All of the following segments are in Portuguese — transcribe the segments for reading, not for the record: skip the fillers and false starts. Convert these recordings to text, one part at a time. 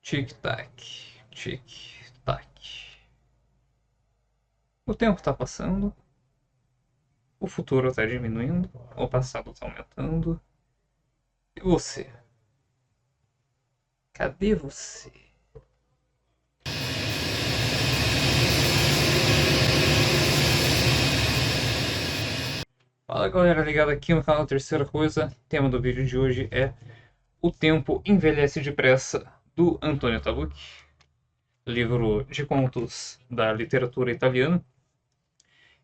Tic-tac, tic-tac. O tempo está passando, o futuro está diminuindo, o passado está aumentando. E você? Cadê você? Fala galera, ligado aqui no canal Terceira Coisa. O tema do vídeo de hoje é O Tempo Envelhece Depressa, do Antonio Tabucchi, livro de contos da literatura italiana.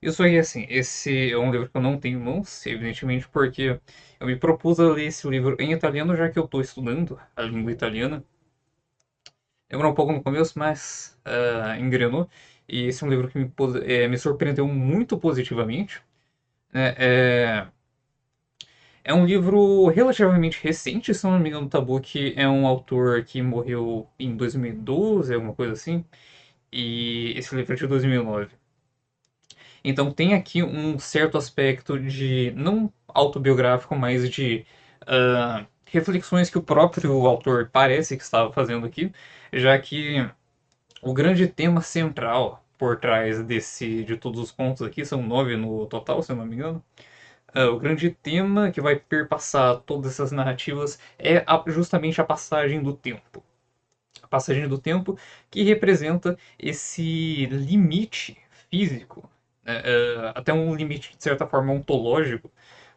Isso aí, assim, esse é um livro que eu não tenho em mãos, evidentemente, porque eu me propus a ler esse livro em italiano, já que eu estou estudando a língua italiana. Demorou um pouco no começo, mas engrenou. E esse é um livro que me surpreendeu muito positivamente. Né? É um livro relativamente recente, se não me engano, o Tabucchi é um autor que morreu em 2012, alguma coisa assim. E esse livro é de 2009. Então tem aqui um certo aspecto de, não autobiográfico, mas de reflexões que o próprio autor parece que estava fazendo aqui, já que o grande tema central por trás de todos os contos aqui, são 9 no total, se eu não me engano, o grande tema que vai perpassar todas essas narrativas é justamente a passagem do tempo. A passagem do tempo que representa esse limite físico, né, até um limite de certa forma ontológico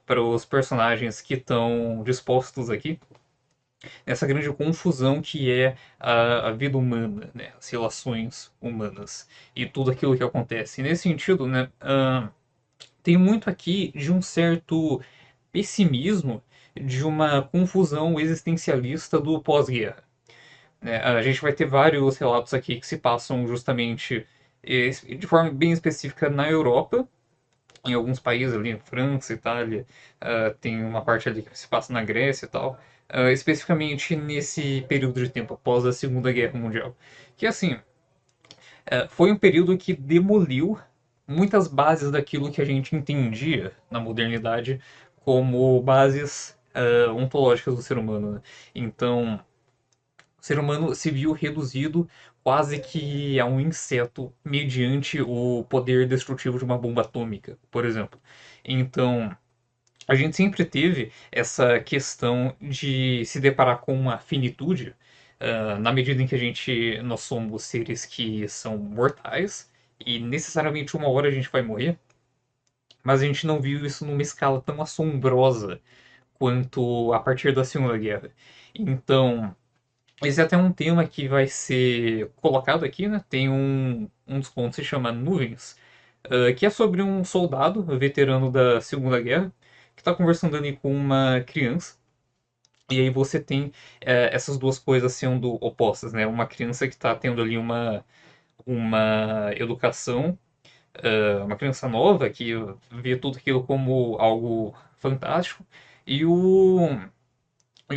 para os personagens que estão dispostos aqui, nessa grande confusão que é a vida humana, né, as relações humanas e tudo aquilo que acontece. E nesse sentido, né, tem muito aqui de um certo pessimismo, de uma confusão existencialista do pós-guerra. Né? A gente vai ter vários relatos aqui que se passam justamente de forma bem específica na Europa, em alguns países ali, França, Itália, tem uma parte ali que se passa na Grécia e tal, especificamente nesse período de tempo após a Segunda Guerra Mundial. Que assim, foi um período que demoliu muitas bases daquilo que a gente entendia na modernidade como bases ontológicas do ser humano. Né? Então, o ser humano se viu reduzido quase que a um inseto mediante o poder destrutivo de uma bomba atômica, por exemplo. Então, a gente sempre teve essa questão de se deparar com uma finitude, na medida em que nós somos seres que são mortais e necessariamente uma hora a gente vai morrer, mas a gente não viu isso numa escala tão assombrosa quanto a partir da Segunda Guerra. Então, esse é até um tema que vai ser colocado aqui, né? Tem um dos contos que se chama Nuvens, que é sobre um soldado veterano da Segunda Guerra que está conversando ali com uma criança. E aí você tem essas duas coisas sendo opostas, né? Uma criança que está tendo ali uma educação, uma criança nova que vê tudo aquilo como algo fantástico, e o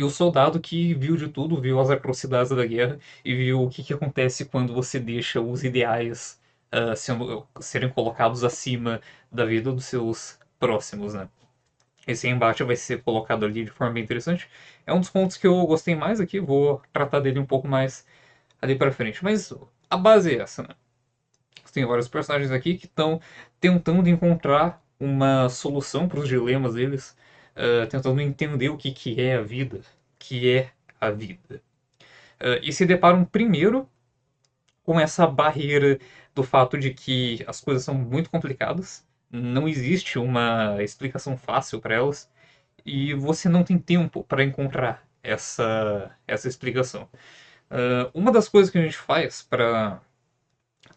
soldado que viu de tudo, viu as atrocidades da guerra e viu o que, que acontece quando você deixa os ideais serem colocados acima da vida dos seus próximos, né? Esse embate vai ser colocado ali de forma bem interessante. É um dos pontos que eu gostei mais aqui, vou tratar dele um pouco mais ali pra frente. Mas a base é essa, né? Tem vários personagens aqui que estão tentando encontrar uma solução para os dilemas deles, tentando entender o que, que é a vida, que é a vida. E se deparam primeiro com essa barreira do fato de que as coisas são muito complicadas, não existe uma explicação fácil para elas, e você não tem tempo para encontrar essa explicação. Uma das coisas que a gente faz para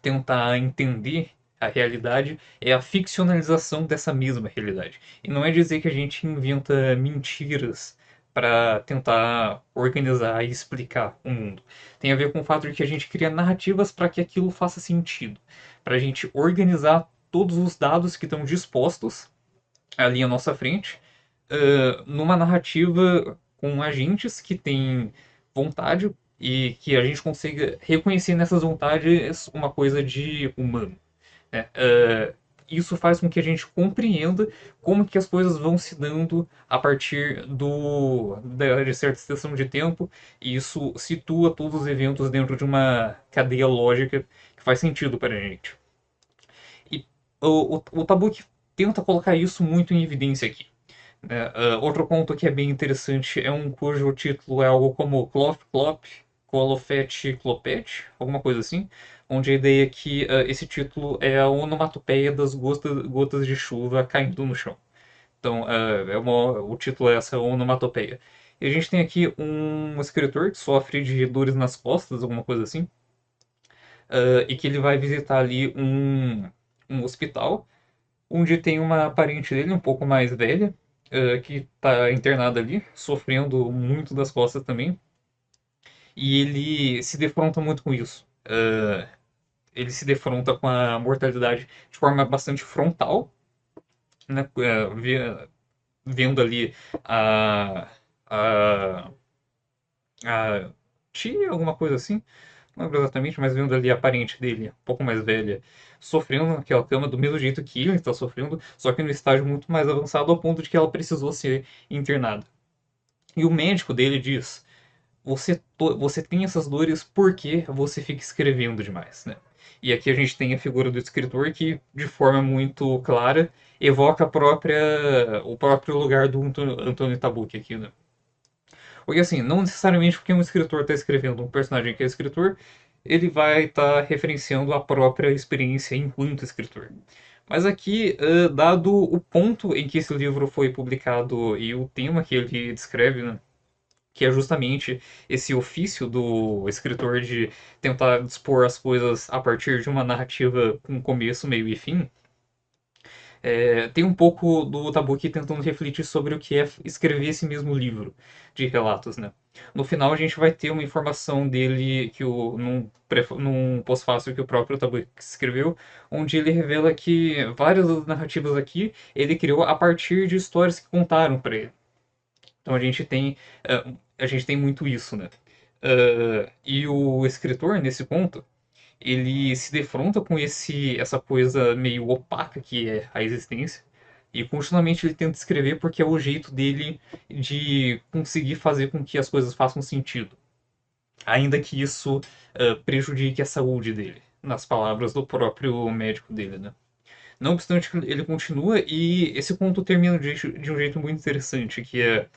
tentar entender a realidade é a ficcionalização dessa mesma realidade. E não é dizer que a gente inventa mentiras para tentar organizar e explicar o mundo. Tem a ver com o fato de que a gente cria narrativas para que aquilo faça sentido, para a gente organizar todos os dados que estão dispostos ali à nossa frente, numa narrativa com agentes que têm vontade e que a gente consiga reconhecer nessas vontades uma coisa de humano. Né? isso faz com que a gente compreenda como que as coisas vão se dando a partir de certa extensão de tempo, e isso situa todos os eventos dentro de uma cadeia lógica que faz sentido para a gente. E o Tabuki tenta colocar isso muito em evidência aqui. Né? Outro ponto que é bem interessante é um cujo título é algo como Clop Clop, Colofete Clopete, alguma coisa assim, onde a ideia é que esse título é a onomatopeia das gotas de chuva caindo no chão. Então, o título é essa onomatopeia. E a gente tem aqui um escritor que sofre de dores nas costas, alguma coisa assim, e que ele vai visitar ali um hospital onde tem uma parente dele, um pouco mais velha, que está internada ali, sofrendo muito das costas também. E ele se defronta muito com isso. Ele se defronta com a mortalidade de forma bastante frontal, né? Vendo ali a, a, a tia, alguma coisa assim, não lembro exatamente, mas vendo ali a parente dele, um pouco mais velha, sofrendo naquela cama do mesmo jeito que ele está sofrendo, só que no estágio muito mais avançado ao ponto de que ela precisou ser internada. E o médico dele diz: você tem essas dores porque você fica escrevendo demais, né? E aqui a gente tem a figura do escritor que, de forma muito clara, evoca o próprio lugar do Antônio Tabucchi aqui, né? Porque assim, não necessariamente porque um escritor está escrevendo um personagem que é escritor, ele vai estar referenciando a própria experiência enquanto escritor. Mas aqui, dado o ponto em que esse livro foi publicado e o tema que ele descreve, né, que é justamente esse ofício do escritor de tentar dispor as coisas a partir de uma narrativa com começo, meio e fim, tem um pouco do Tabuki tentando refletir sobre o que é escrever esse mesmo livro de relatos, né? No final a gente vai ter uma informação dele num pós-fácil que o próprio Tabuki escreveu, onde ele revela que várias das narrativas aqui ele criou a partir de histórias que contaram para ele. Então a gente tem muito isso, né? E o escritor nesse ponto ele se defronta com essa coisa meio opaca que é a existência. E continuamente ele tenta escrever porque é o jeito dele de conseguir fazer com que as coisas façam sentido. Ainda que isso prejudique a saúde dele, nas palavras do próprio médico dele, né? Não obstante, ele continua e esse conto termina de um jeito muito interessante, que é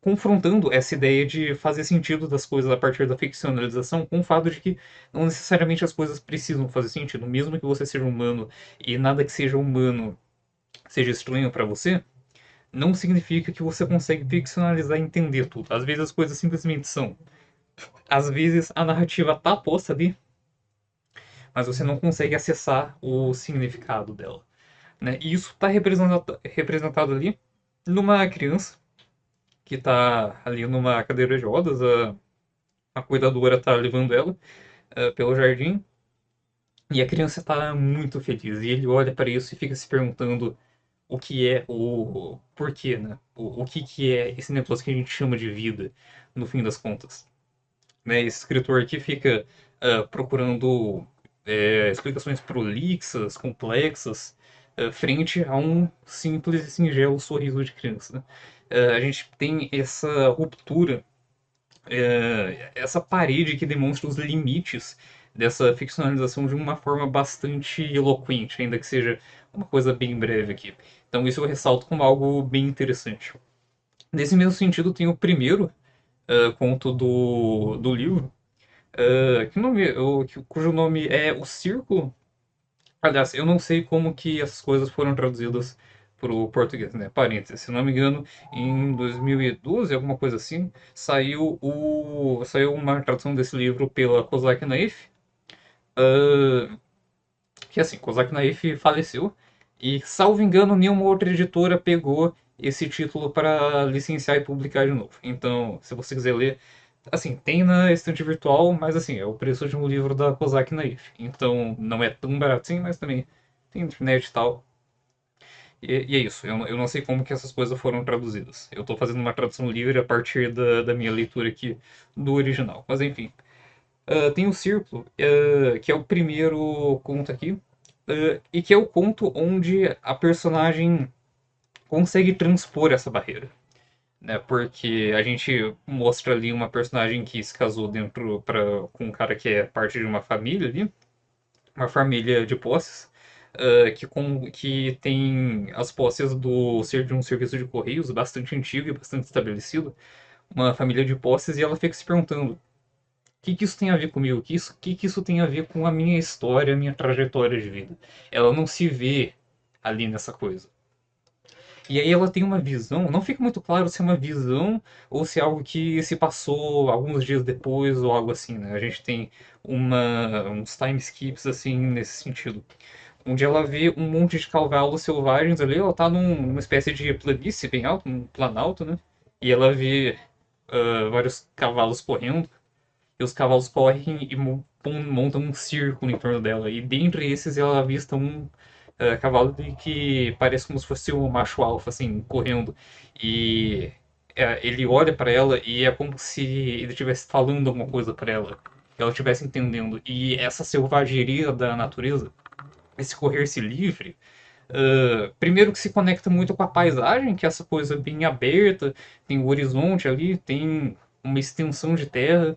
confrontando essa ideia de fazer sentido das coisas a partir da ficcionalização com o fato de que não necessariamente as coisas precisam fazer sentido. Mesmo que você seja humano e nada que seja humano seja estranho para você, não significa que você consegue ficcionalizar e entender tudo. Às vezes as coisas simplesmente são. Às vezes a narrativa tá posta ali, mas você não consegue acessar o significado dela. Né? E isso está representado ali numa criança que está ali numa cadeira de rodas, a cuidadora está levando ela pelo jardim e a criança está muito feliz. E ele olha para isso e fica se perguntando o que é o porquê, né? O que que é esse negócio que a gente chama de vida, no fim das contas. Né? Esse escritor aqui fica procurando explicações prolixas, complexas, frente a um simples e singelo sorriso de criança. Né? A gente tem essa ruptura, essa parede que demonstra os limites dessa ficcionalização de uma forma bastante eloquente, ainda que seja uma coisa bem breve aqui. Então isso eu ressalto como algo bem interessante. Nesse mesmo sentido, tem o primeiro conto do livro, cujo nome é O Círculo. Aliás, eu não sei como que essas coisas foram traduzidas para o português, né? Parênteses, se não me engano, em 2012, alguma coisa assim, saiu uma tradução desse livro pela Kozak Naif, que assim, Kozak Naif faleceu e, salvo engano, nenhuma outra editora pegou esse título para licenciar e publicar de novo. Então, se você quiser ler, assim, tem na estante virtual, mas assim, é o preço de um livro da Kozak Naif. Então, não é tão baratinho, mas também tem internet e tal. E é isso, eu não sei como que essas coisas foram traduzidas. Eu estou fazendo uma tradução livre a partir da minha leitura aqui do original. Mas enfim, tem o Círculo, que é o primeiro conto aqui. e que é o conto onde a personagem consegue transpor essa barreira, né? Porque a gente mostra ali uma personagem que se casou com um cara que é parte de uma família ali, uma família de posses, que tem as posses de um serviço de correios bastante antigo e bastante estabelecido, uma família de posses, e ela fica se perguntando: o que isso tem a ver comigo? Que isso tem a ver com a minha história, a minha trajetória de vida? Ela não se vê ali nessa coisa. E aí ela tem uma visão, não fica muito claro se é uma visão ou se é algo que se passou alguns dias depois ou algo assim, né? A gente tem uns time skips assim nesse sentido. Onde ela vê um monte de cavalos selvagens ali, ela tá numa espécie de planície bem alto, um planalto, né? E ela vê vários cavalos correndo, e os cavalos correm e montam um círculo em torno dela. E dentre esses ela avista um cavalo que parece como se fosse um macho alfa, assim, correndo. E ele olha para ela e é como se ele estivesse falando alguma coisa para ela. Que ela estivesse entendendo. E essa selvageria da natureza, esse correr-se livre, primeiro que se conecta muito com a paisagem, que é essa coisa bem aberta, tem o horizonte ali, tem uma extensão de terra,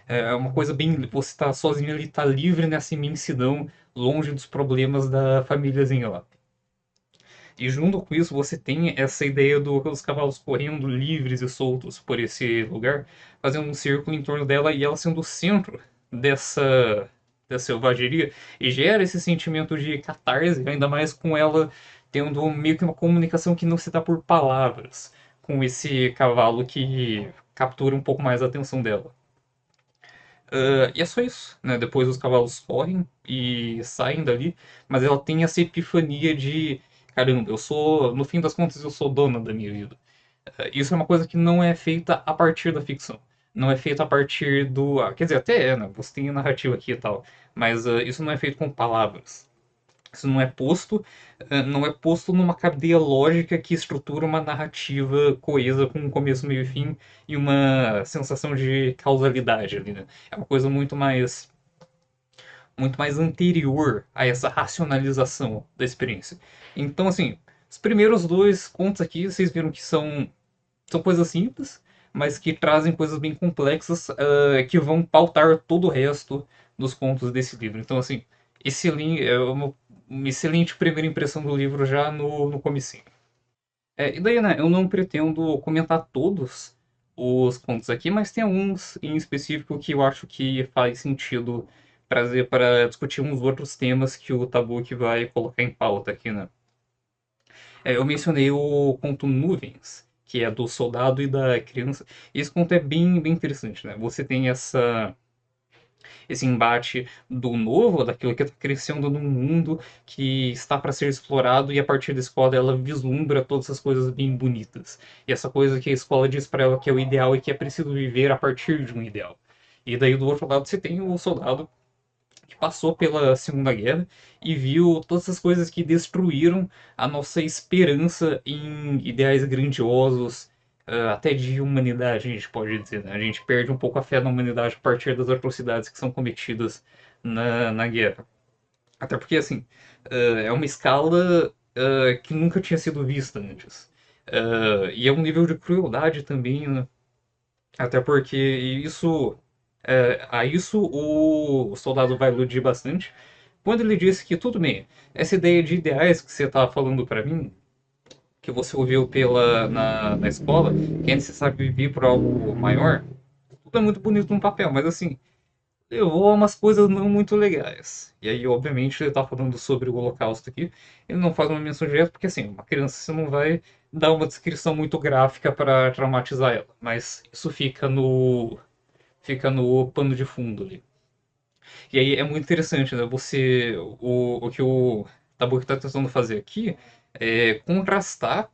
é uma coisa bem. Você tá sozinho ali, tá livre nessa imensidão, longe dos problemas da famíliazinha lá. E junto com isso, você tem essa ideia dos cavalos correndo livres e soltos por esse lugar, fazendo um círculo em torno dela e ela sendo o centro dessa selvageria. E gera esse sentimento de catarse, ainda mais com ela tendo meio que uma comunicação que não se dá por palavras, com esse cavalo que captura um pouco mais a atenção dela. E é só isso, né? Depois os cavalos correm e saem dali, mas ela tem essa epifania de caramba, no fim das contas, eu sou dona da minha vida. Isso é uma coisa que não é feita a partir da ficção. Não é feita a partir do. Quer dizer, até é, né? Você tem a narrativa aqui e tal, mas isso não é feito com palavras. Isso não é posto numa cadeia lógica que estrutura uma narrativa coesa com um começo, meio e fim e uma sensação de causalidade ali, né? É uma coisa muito mais anterior a essa racionalização da experiência. Então, assim, os primeiros dois contos aqui, vocês viram que são coisas simples, mas que trazem coisas bem complexas, que vão pautar todo o resto dos contos desse livro. Então, assim, é uma excelente primeira impressão do livro já no comecinho. E daí, né, eu não pretendo comentar todos os contos aqui, mas tem alguns em específico que eu acho que faz sentido trazer para discutir uns outros temas que o Tabuki vai colocar em pauta aqui, né? Eu mencionei o conto Nuvens, que é do soldado e da criança. Esse conto é bem interessante, né? Você tem esse embate do novo, daquilo que está crescendo num mundo que está para ser explorado, e a partir da escola ela vislumbra todas essas coisas bem bonitas. E essa coisa que a escola diz para ela que é o ideal e que é preciso viver a partir de um ideal. E daí do outro lado você tem o soldado que passou pela Segunda Guerra e viu todas as coisas que destruíram a nossa esperança em ideais grandiosos, até de humanidade, a gente pode dizer, né? A gente perde um pouco a fé na humanidade a partir das atrocidades que são cometidas na guerra. Até porque, assim, é uma escala que nunca tinha sido vista antes. E é um nível de crueldade também, né? Até porque a isso o soldado vai iludir bastante. Quando ele disse que tudo bem, essa ideia de ideais que você estava falando para mim, que você ouviu na escola, que é necessário viver por algo maior, tudo é muito bonito no papel, mas assim, levou a umas coisas não muito legais. E aí, obviamente, ele está falando sobre o Holocausto aqui. Ele não faz uma menção direta, porque assim, uma criança você não vai dar uma descrição muito gráfica para traumatizar ela, mas isso fica no pano de fundo ali. E aí é muito interessante, né? O que o Tabuki está tentando fazer aqui é contrastar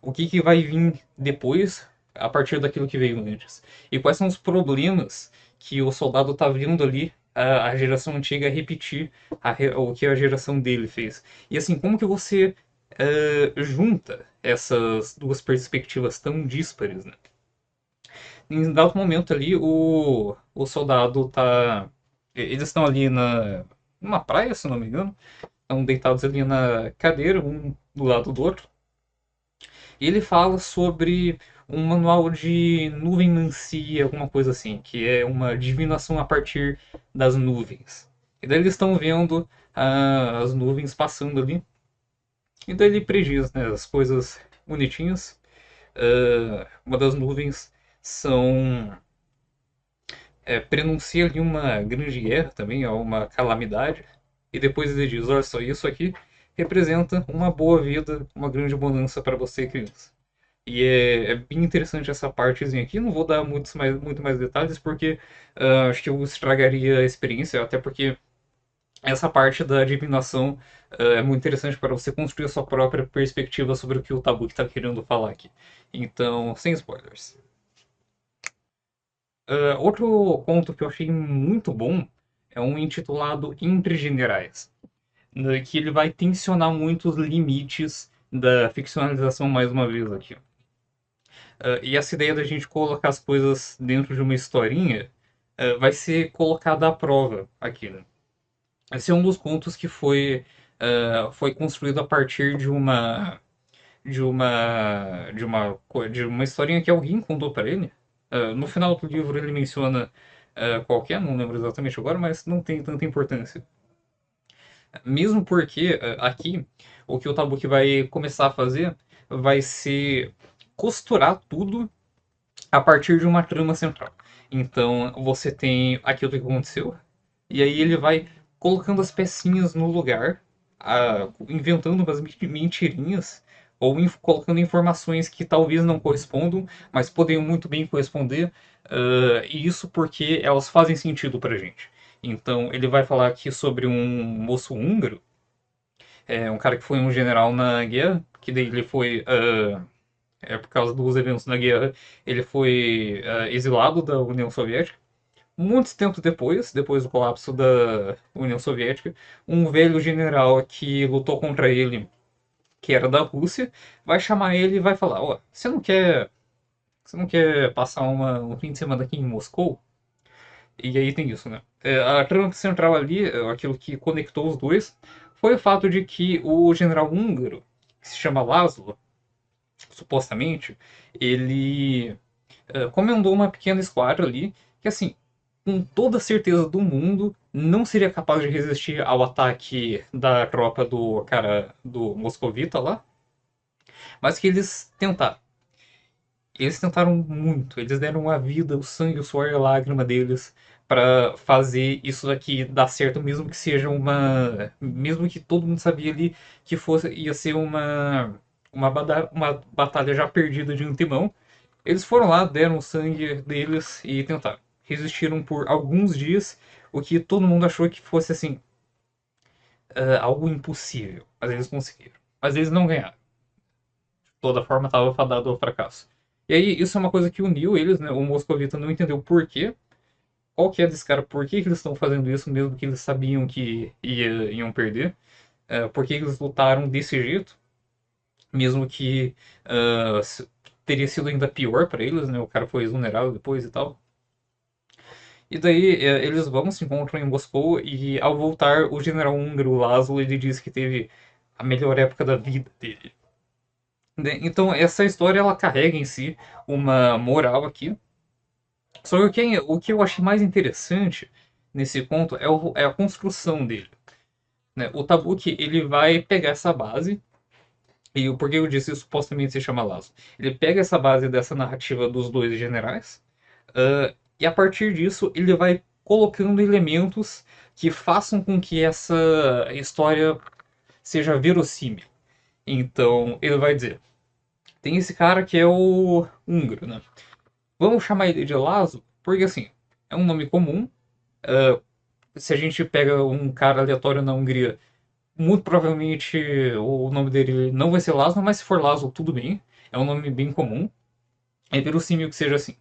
o que vai vir depois a partir daquilo que veio antes. E quais são os problemas que o soldado está vendo ali a geração antiga repetir o que a geração dele fez. E assim, como que você junta essas duas perspectivas tão díspares, né? Em dado momento ali, o soldado tá. Eles estão ali numa praia, se não me engano. Estão deitados ali na cadeira, um do lado do outro. E ele fala sobre um manual de nuvem-mancia, alguma coisa assim, que é uma divinação a partir das nuvens. E daí eles estão vendo as nuvens passando ali. E daí ele prediz, né, as coisas bonitinhas. Uma das nuvens são prenuncia ali uma grande guerra também, uma calamidade. E depois ele diz: olha só, isso aqui representa uma boa vida, uma grande bonança para você, criança. E é bem interessante essa partezinha aqui. Não vou dar muito mais detalhes, porque acho que eu estragaria a experiência, até porque essa parte da divinação é muito interessante para você construir a sua própria perspectiva sobre o que o Tabu está querendo falar aqui. Então, sem spoilers. Outro conto que eu achei muito bom é um intitulado Entre Generais, né, que ele vai tensionar muito os limites da ficcionalização mais uma vez aqui. E essa ideia da gente colocar as coisas dentro de uma historinha vai ser colocada à prova aqui. Né? Esse é um dos contos que foi construído a partir de uma historinha que alguém contou para ele. No final do livro ele menciona qualquer, não lembro exatamente agora, mas não tem tanta importância. Mesmo porque aqui o que o Tabuki vai começar a fazer vai ser costurar tudo a partir de uma trama central. Então você tem aquilo que aconteceu, e aí ele vai colocando as pecinhas no lugar, inventando umas mentirinhas, ou colocando informações que talvez não correspondam, mas poderiam muito bem corresponder, e isso porque elas fazem sentido pra gente. Então ele vai falar aqui sobre um moço húngaro, um cara que foi um general na guerra, que daí ele foi por causa dos eventos na guerra, ele foi exilado da União Soviética. Muito tempo depois do colapso da União Soviética, um velho general que lutou contra ele, que era da Rússia, vai chamar ele e vai falar: ó, você não quer passar um fim de semana aqui em Moscou? E aí tem isso, né? A trama central ali, aquilo que conectou os dois, foi o fato de que o general húngaro, que se chama Laszlo, supostamente, ele comandou uma pequena esquadra ali, que assim, com toda a certeza do mundo, não seria capaz de resistir ao ataque da tropa do cara do Moscovita lá, mas que eles tentaram. Eles tentaram muito, eles deram a vida, o sangue, o suor e a lágrima deles para fazer isso daqui dar certo, mesmo que todo mundo sabia ali que ia ser uma batalha já perdida de antemão. Eles foram lá, deram o sangue deles e tentaram. Resistiram por alguns dias, o que todo mundo achou que fosse assim, algo impossível. Mas eles conseguiram. Mas eles não ganharam. De toda forma, estava fadado ao fracasso. E aí, isso é uma coisa que uniu eles, né? O Moscovita não entendeu por quê. Qual que é desse cara? Por que, que eles estão fazendo isso, mesmo que eles sabiam que iam perder? Por que eles lutaram desse jeito? Mesmo que teria sido ainda pior para eles, né? O cara foi exonerado depois e tal. E daí eles vão, se encontram em Moscou e ao voltar o general húngaro Laszlo ele diz que teve a melhor época da vida dele. Né? Então essa história ela carrega em si uma moral aqui. Só que o que eu achei mais interessante nesse ponto é a construção dele. Né? O Tabuki ele vai pegar essa base e o porquê eu disse isso supostamente se chama Laszlo. Ele pega essa base dessa narrativa dos dois generais. E a partir disso, ele vai colocando elementos que façam com que essa história seja verossímil. Então, ele vai dizer: tem esse cara que é o húngaro, né? Vamos chamar ele de Lazo, porque assim, é um nome comum. Se a gente pega um cara aleatório na Hungria, muito provavelmente o nome dele não vai ser Lazo, mas se for Lazo, tudo bem. É um nome bem comum. É verossímil que seja assim.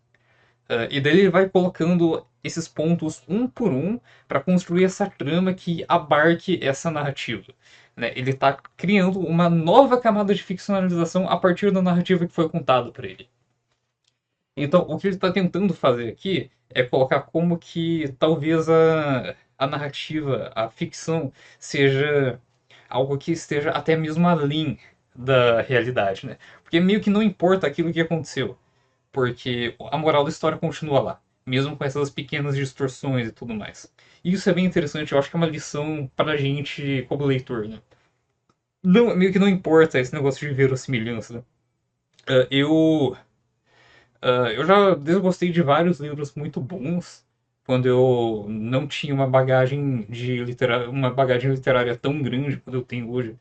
E daí ele vai colocando esses pontos um por um para construir essa trama que abarque essa narrativa. Né? Ele está criando uma nova camada de ficcionalização a partir da narrativa que foi contada para ele. Então, o que ele está tentando fazer aqui é colocar como que talvez a narrativa, a ficção, seja algo que esteja até mesmo além da realidade, né? Porque meio que não importa aquilo que aconteceu, porque a moral da história continua lá, mesmo com essas pequenas distorções e tudo mais. E isso é bem interessante, eu acho que é uma lição pra gente como leitor, né? Não, meio que não importa esse negócio de verossimilhança, né? Ah, eu já desgostei de vários livros muito bons quando eu não tinha uma bagagem literária tão grande quanto eu tenho hoje.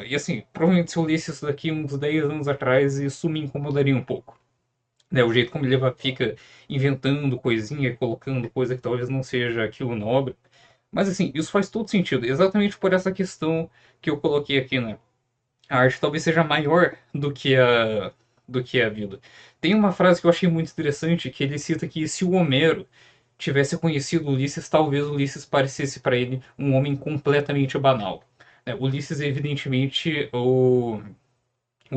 E assim, provavelmente se eu lesse isso daqui uns 10 anos atrás, isso me incomodaria um pouco. Né? O jeito como ele fica inventando coisinha, colocando coisa que talvez não seja aquilo nobre. Mas assim, isso faz todo sentido, exatamente por essa questão que eu coloquei aqui, né? A arte talvez seja maior do que a vida. Tem uma frase que eu achei muito interessante que ele cita que se o Homero tivesse conhecido Ulisses, talvez Ulisses parecesse para ele um homem completamente banal. É, Ulisses é evidentemente o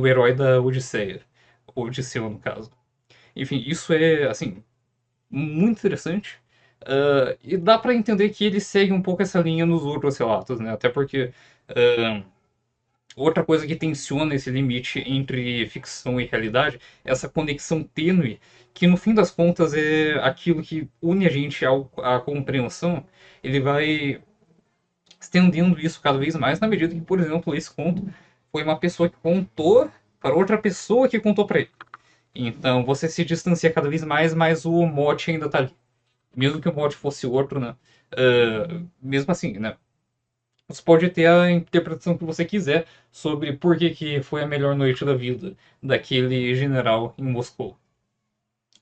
herói da Odisseia, o Odisseu no caso. Enfim, isso é assim muito interessante. E dá para entender que ele segue um pouco essa linha nos outros relatos, né? Até porque outra coisa que tensiona esse limite entre ficção e realidade é essa conexão tênue, que no fim das contas é aquilo que une a gente à compreensão. Ele vai estendendo isso cada vez mais na medida que, por exemplo, esse conto foi uma pessoa que contou para outra pessoa que contou para ele. Então você se distancia cada vez mais, mas o mote ainda está ali. Mesmo que o mote fosse outro, né? Mesmo assim, né? Você pode ter a interpretação que você quiser sobre por que foi a melhor noite da vida daquele general em Moscou.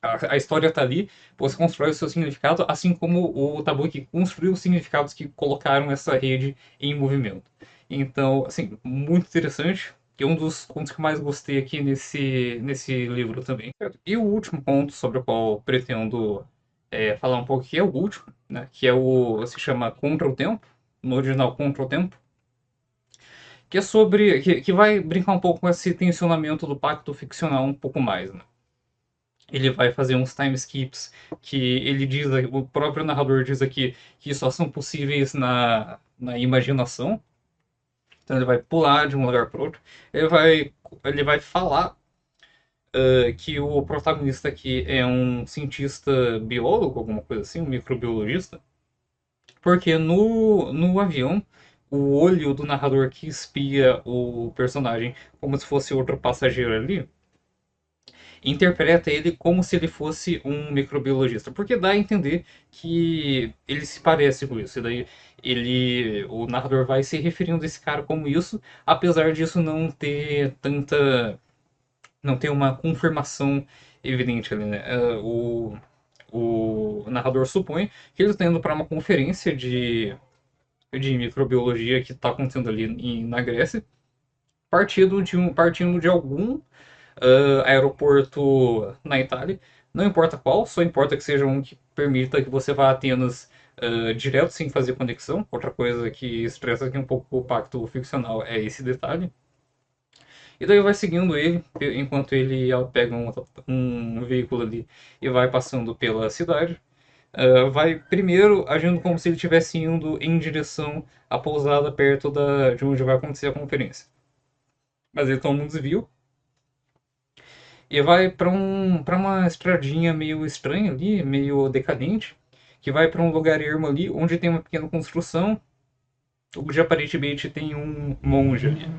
A história está ali, você constrói o seu significado, assim como o Tabuki construiu os significados que colocaram essa rede em movimento. Então, assim, muito interessante. É um dos pontos que eu mais gostei aqui nesse livro também. E o último ponto sobre o qual eu pretendo falar um pouco aqui é o último, né, que é se chama Contra o Tempo, no original Contra o Tempo, que é sobre, que vai brincar um pouco com esse tensionamento do pacto ficcional um pouco mais, né? Ele vai fazer uns time skips que ele diz, o próprio narrador diz aqui que só são possíveis na imaginação. Então ele vai pular de um lugar para outro. Ele vai falar que o protagonista aqui é um cientista biólogo, alguma coisa assim, um microbiologista, porque no avião o olho do narrador que espia o personagem como se fosse outro passageiro ali interpreta ele como se ele fosse um microbiologista, porque dá a entender que ele se parece com isso. E daí o narrador vai se referindo a esse cara como isso, apesar disso não ter uma confirmação evidente ali, né? O narrador supõe que ele está indo para uma conferência de microbiologia que está acontecendo ali na Grécia, partindo de algum aeroporto na Itália, não importa qual, só importa que seja um que permita que você vá a Atenas direto sem fazer conexão. Outra coisa que estressa aqui um pouco o pacto ficcional é esse detalhe. E daí vai seguindo ele, enquanto ele pega um veículo ali e vai passando pela cidade. Vai primeiro agindo como se ele estivesse indo em direção à pousada perto de onde vai acontecer a conferência. Mas ele toma um desvio e vai para uma estradinha meio estranha ali, meio decadente, que vai para um lugar ermo ali, onde tem uma pequena construção, onde aparentemente tem um monge ali.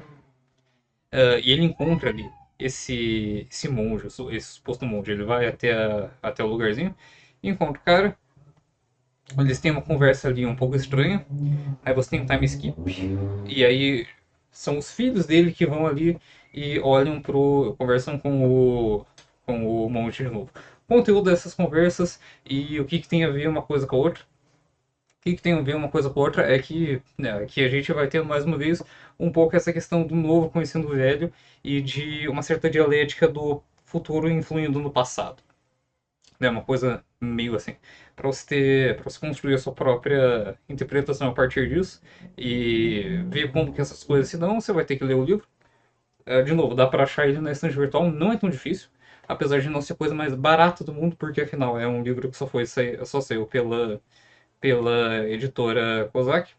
E ele encontra ali esse monge, esse suposto monge. Ele vai até o lugarzinho, encontra o cara, eles têm uma conversa ali um pouco estranha, aí você tem um time skip, e aí são os filhos dele que vão ali e conversam com o monge de novo. O conteúdo dessas conversas e o que tem a ver uma coisa com a outra. O que tem a ver uma coisa com a outra é que, né, que a gente vai ter mais uma vez um pouco essa questão do novo conhecendo o velho e de uma certa dialética do futuro influindo no passado. É uma coisa meio assim. Para você construir a sua própria interpretação a partir disso e ver como que essas coisas se dão, você vai ter que ler o livro. De novo, dá para achar ele na estante virtual, não é tão difícil. apesar de não ser a coisa mais barata do mundo, porque afinal é um livro que só saiu pela editora Kozak.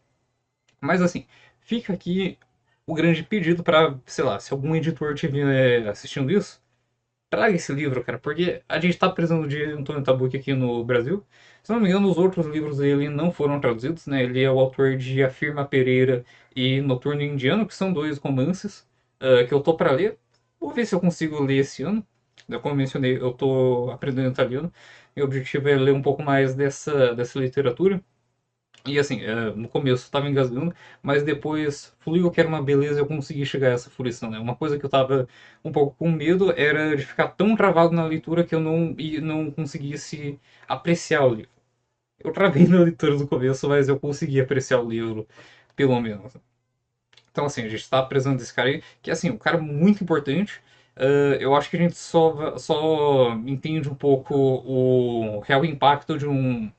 Mas assim, fica aqui o grande pedido para, sei lá, se algum editor estiver assistindo isso, traga esse livro, cara, porque a gente tá precisando de Antônio Tabucchi aqui no Brasil. Se não me engano, os outros livros dele não foram traduzidos, né? Ele é o autor de Afirma Pereira e Noturno Indiano, que são dois romances que eu tô para ler. Vou ver se eu consigo ler esse ano. Como eu mencionei, eu tô aprendendo italiano. Meu objetivo é ler um pouco mais dessa literatura. E assim, no começo eu tava engasgando, mas depois fluiu que era uma beleza e eu consegui chegar a essa fruição, né? Uma coisa que eu tava um pouco com medo era de ficar tão travado na leitura que eu não conseguisse apreciar o livro. Eu travei na leitura do começo, mas eu consegui apreciar o livro, pelo menos. Então, assim, a gente tá precisando desse cara aí, que assim, um cara muito importante. Eu acho que a gente só entende um pouco o real impacto de um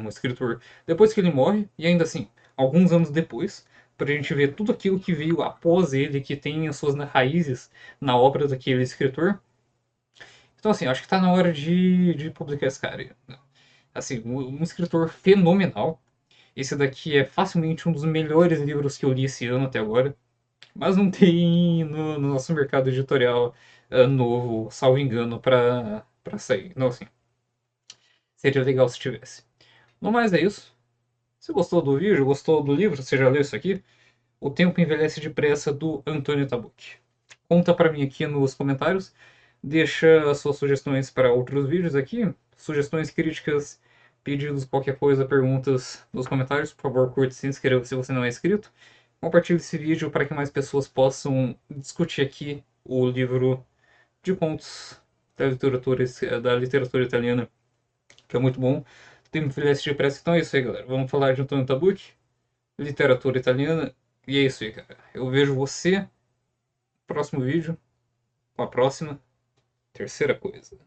escritor depois que ele morre, e ainda assim, alguns anos depois, pra gente ver tudo aquilo que veio após ele, que tem as suas raízes na obra daquele escritor. Então, assim, acho que tá na hora de publicar esse cara aí, né? Assim, um escritor fenomenal. Esse daqui é facilmente um dos melhores livros que eu li esse ano até agora. Mas não tem no nosso mercado editorial novo, salvo engano, pra sair. Não, assim, seria legal se tivesse. No mais é isso. Se gostou do vídeo, gostou do livro, você já leu isso aqui? O Tempo Envelhece Depressa, do Antônio Tabucchi. Conta pra mim aqui nos comentários. Deixa as suas sugestões para outros vídeos aqui. Sugestões, críticas, pedidos, qualquer coisa, perguntas nos comentários. Por favor, curte e se inscreva se você não é inscrito. Compartilhe esse vídeo para que mais pessoas possam discutir aqui o livro de contos da literatura italiana, que é muito bom. Tem Envelhece Depressa. Então é isso aí, galera. Vamos falar de Antonio Tabucchi, literatura italiana. E é isso aí, cara. Eu vejo você no próximo vídeo com a próxima terceira coisa.